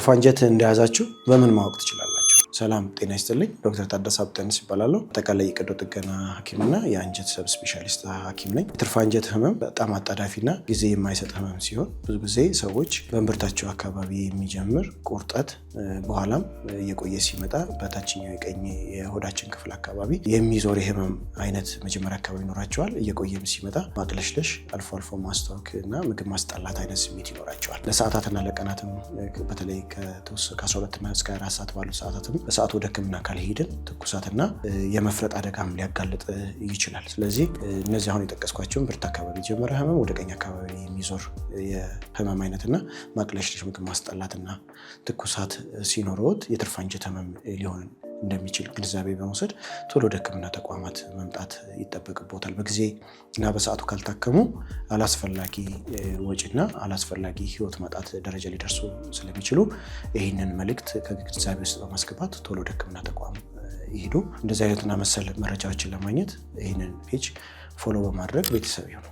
የትርፍ አንጀት እንደያዛችሁ በምን ማወቅ ትችላላችሁ? ሰላም ጤና ይስጥልኝ። ዶክተር ታደሰ አብጠንስ ይባላለሁ። አጠቃላይ የቀዶ ጥገና ሐኪምና የአንጀት ሰብ ስፔሻሊስት ሐኪም ነኝ። የትርፍ አንጀት ህመም በጣም አጣዳፊና ጊዜ የማይሰጥ ህመም ሲሆን ብዙ ጊዜ ሰዎች በእምብርታቸው አካባቢ የሚጀምር ቁርጠት በኋላም እየቆየ ሲመጣ በታችኛው የቀኝ የሆዳችን ክፍል አካባቢ የሚዞር የህመም አይነት መጀመሪያ አካባቢ ይኖራቸዋል። እየቆየም ሲመጣ ማቅለሽለሽ፣ አልፎ አልፎ ማስታወክ እና ምግብ ማስጠላት አይነት ስሜት ይኖራቸዋል። ለሰዓታትና ለቀናትም በተለይ ከ12 እና እስከ 24 ሰዓት ባሉ ሰዓታትም በሰዓት ወደ ህክምና ካልሄድን ትኩሳትና የመፍረጥ አደጋም ሊያጋልጥ ይችላል። ስለዚህ እነዚህ አሁን የጠቀስኳቸውን እምብርት አካባቢ የጀመረ ህመም፣ ወደ ቀኝ አካባቢ የሚዞር የህመም አይነትና ማቅለሽለሽ፣ ምግብ ማስጠላትና ትኩሳት ሲኖሩት የትርፍ አንጀት ህመም ሊሆን እንደሚችል ግንዛቤ በመውሰድ ቶሎ ወደ ህክምና ተቋማት መምጣት ይጠበቅቦታል። በጊዜ እና በሰዓቱ ካልታከሙ አላስፈላጊ ወጪና አላስፈላጊ ህይወት ማጣት ደረጃ ሊደርሱ ስለሚችሉ ይህንን መልእክት ከግንዛቤ ውስጥ በማስገባት ቶሎ ወደ ህክምና ተቋም ይሄዱ። እንደዚህ አይነትና መሰል መረጃዎችን ለማግኘት ይህንን ፔጅ ፎሎ በማድረግ ቤተሰብ ይሁኑ።